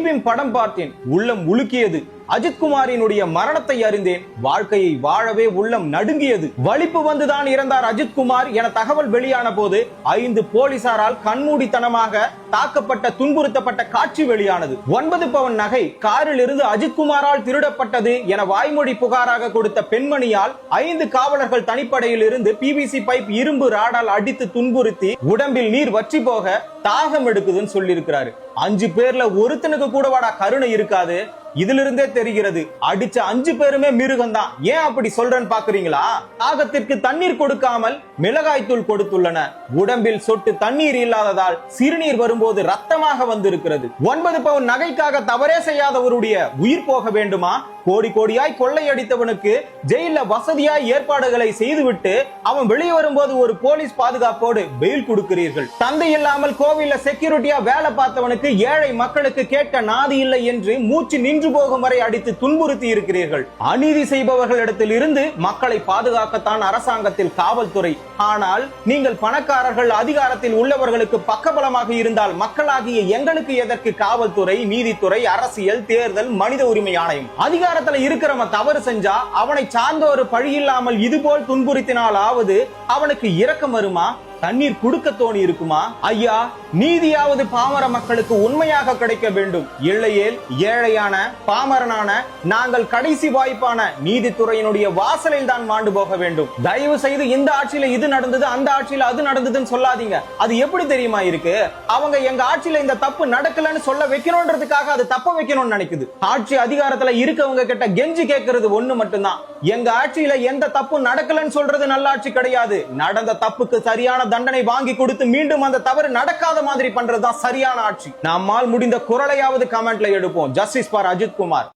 ஜெய்பீம் படம் பார்த்தேன், உள்ளம் உலுக்கியது. அஜித்குமாரினுடைய மரணத்தை அறிந்தேன், வாழ்க்கையை வாழவே உள்ளம் நடுங்கியது. வலிப்பு வந்துதான் இறந்தார் அஜித்குமார் என தகவல் வெளியான போது 5 போலீசாரால் கண்மூடித்தனமாக தாக்கப்பட்ட துன்புறுத்தப்பட்ட காட்சி வெளியானது. 9 பவுன் நகை காரில் இருந்து அஜித்குமாரால் திருடப்பட்டது என வாய்மொழி புகாராக கொடுத்த பெண்மணியால் 5 காவலர்கள் தனிப்படையில் இருந்து பிவிசி பைப் இரும்பு ராடால் அடித்து துன்புறுத்தி உடம்பில் நீர் வற்றி போக தாகம் எடுக்குதுன்னு சொல்லி இருக்கிறாரு. 5 பேர்ல ஒருத்தனுக்கு கூடவாடா கருணை இருக்காது. இதிலிருந்தே தெரிகிறது அடிச்ச 5 பேருமே மிருகம் தான். ஏன் அப்படி சொல்றேன்னு பாக்குறீங்களா? தாகத்திற்கு தண்ணீர் கொடுக்காமல் மிளகாய் தூள் கொடுத்துள்ளன. உடம்பில் சொட்டு தண்ணீர் இல்லாததால் சிறுநீர் வரும்போது ரத்தமாக வந்திருக்கிறது. 9 பவுன் நகைக்காக தவறே செய்யாதவருடைய உயிர் போக வேண்டுமா? கோடி கோடியாய் கொள்ளையடித்தவனுக்கு ஜெயில வசதியாய் ஏற்பாடுகளை செய்துவிட்டு அவன் வெளியே வரும்போது ஒரு போலீஸ் பாதுகாப்போடு பெயில் கொடுக்கிறீர்கள். தந்தை இல்லாமல் கோவில்ல செக்யூரிட்டியா வேலை பார்த்தவனுக்கு ஏழை மக்களுக்கு கேட்க நாதி இல்லை என்று மூச்சு நின்று போகும் வரை அடித்து துன்புறுத்தி இருக்கிறீர்கள். அநீதி செய்பவர்களிடத்தில் இருந்து மக்களை பாதுகாக்கத்தான் அரசாங்கத்தில் காவல்துறை. ஆனால் நீங்கள் பணக்காரர்கள் அதிகாரத்தில் உள்ளவர்களுக்கு பக்கபலமாக இருந்தால் மக்களாகிய எங்களுக்கு எதற்கு காவல்துறை, நீதித்துறை, அரசியல், தேர்தல், மனித உரிமை ஆணையம்? அதிகாரத்துல இருக்கிறவன் தவறு செஞ்சா அவனை சார்ந்த ஒரு பழி இல்லாமல் இதுபோல் துன்புறுத்தினாலாவது அவனுக்கு இரக்கம் வருமா? தண்ணீர் குடுக்க தோணி இருக்குமா? ஐயா, நீதியாவது பாமர மக்களுக்கு உண்மையாக கிடைக்க வேண்டும். இல்லையேல் ஏழையான பாமரனான நாங்கள் கடைசி வாய்ப்பான நீதித்துறையினுடைய வாசலில் தான் மாண்டு போக வேண்டும். தயவு செய்து இந்த ஆட்சியில இது நடந்தது, அந்த ஆட்சியில அது நடந்ததுன்னு சொல்லாதீங்க. அது எப்படி தெரியுமா இருக்கு? அவங்க எங்க ஆட்சியில இந்த தப்பு நடக்கலன்னு சொல்ல வைக்கணும்ன்றதுக்காக அது தப்ப வைக்கணும்னு நினைக்குது. ஆட்சி அதிகாரத்துல இருக்கவங்க கிட்ட கெஞ்சி கேட்கறது ஒண்ணு மட்டும்தான், எங்க ஆட்சியில எந்த தப்பு நடக்கலன்னு சொல்றது நல்லாட்சி கிடையாது. நடந்த தப்புக்கு சரியான தண்டனை வாங்கி கொடுத்து மீண்டும் அந்த தவறு நடக்காத மாதிரி பண்றதுதான் சரியான ஆட்சி. நம்மால் முடிந்த குரலையாவது கமெண்ட்ல எடுப்போம். Justice for Ajithkumar.